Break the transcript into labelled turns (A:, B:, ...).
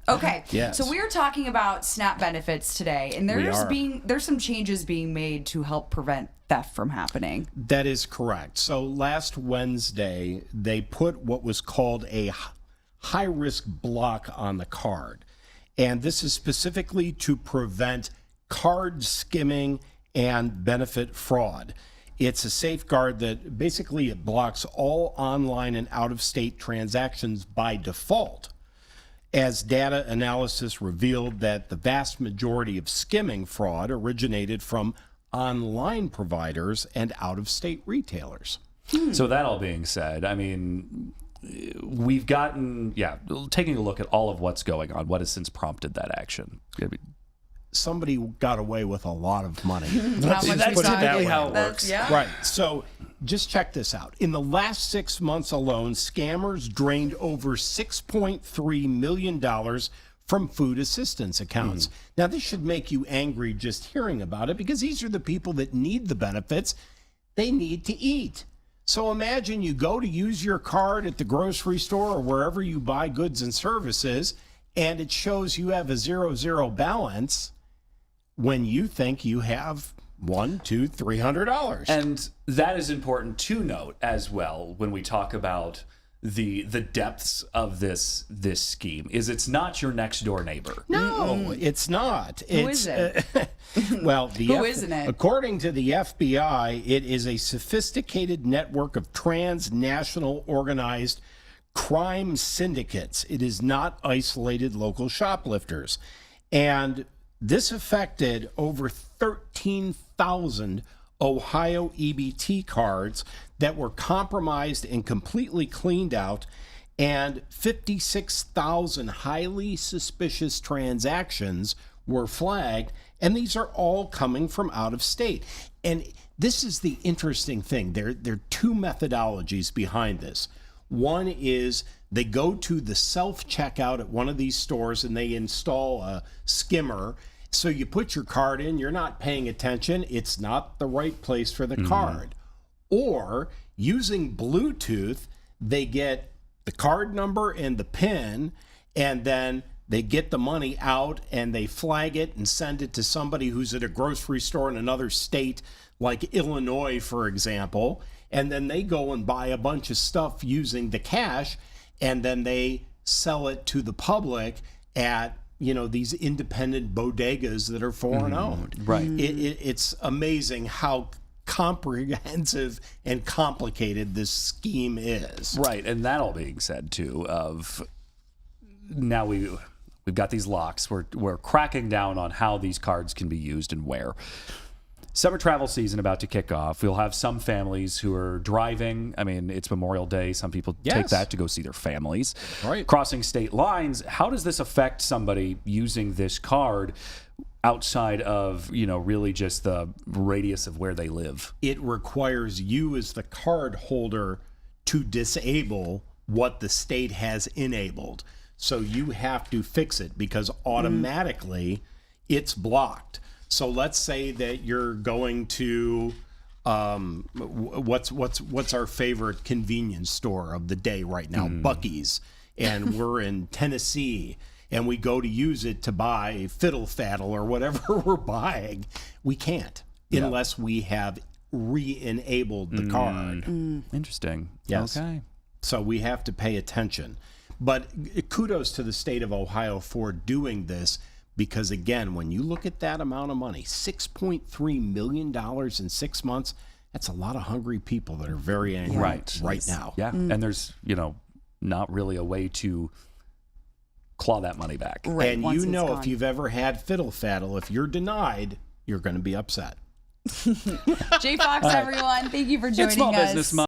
A: Okay.
B: Yes.
A: So we are talking about SNAP benefits today, and there's some changes being made to help prevent theft from happening.
B: That is correct. So last Wednesday, they put what was called a high-risk block on the card. And this is specifically to prevent card skimming and benefit fraud. It's a safeguard that basically it blocks all online and out-of-state transactions by default, as data analysis revealed that the vast majority of skimming fraud originated from online providers and out-of-state retailers.
C: So that all being said, I mean, we've gotten, taking a look at all of what's going on, what has since prompted that action?
B: Somebody got away with a lot of money.
A: That's
C: typically how it works.
A: Yeah.
B: Right. So just check this out. In the last 6 months alone, scammers drained over $6.3 million from food assistance accounts. Now, this should make you angry just hearing about it, because these are the people that need the benefits. They need to eat. So imagine you go to use your card at the grocery store or wherever you buy goods and services, and it shows you have a 0 balance when you think you have $300.
C: And that is important to note as well when we talk about the depths of this scheme. Is it's not your next door neighbor.
B: No, it's not.
A: Who is it?
B: Well,
A: Who isn't it?
B: According to the FBI, it is a sophisticated network of transnational organized crime syndicates. It is not isolated local shoplifters. And this affected over 13,000 Ohio EBT cards that were compromised and completely cleaned out, and 56,000 highly suspicious transactions were flagged, and these are all coming from out of state. And this is the interesting thing. There are two methodologies behind this. One is they go to the self-checkout at one of these stores and they install a skimmer. So you put your card in, you're not paying attention, it's not the right place for the card. Or using Bluetooth, they get the card number and the PIN, and then they get the money out and they flag it and send it to somebody who's at a grocery store in another state, like Illinois, for example. And then they go and buy a bunch of stuff using the cash, and then they sell it to the public at, these independent bodegas that are foreign owned.
C: Right.
B: It's amazing how comprehensive and complicated this scheme is.
C: Right. And that all being said, too, of now we've got these locks. We're cracking down on how these cards can be used and where. Summer travel season about to kick off. We'll have some families who are driving. I mean, it's Memorial Day. Some people take that to go see their families.
B: Right.
C: Crossing state lines. How does this affect somebody using this card outside of, really just the radius of where they live?
B: It requires you as the card holder to disable what the state has enabled. So you have to fix it because automatically it's blocked. So let's say that you're going to what's our favorite convenience store of the day right now, Buc-ee's, and we're in Tennessee, and we go to use it to buy Fiddle Faddle or whatever we're buying. We can't unless we have re-enabled the card.
C: Interesting.
B: Yes.
C: Okay.
B: So we have to pay attention. But kudos to the state of Ohio for doing this. Because, again, when you look at that amount of money, $6.3 million in 6 months, that's a lot of hungry people that are very angry right now.
C: Yeah. And there's, not really a way to claw that money back.
A: Right.
B: And if you've ever had Fiddle Faddle, if you're denied, you're going to be upset.
A: Jay Fox, everyone, thank you for joining us.
C: It's Small Business Month.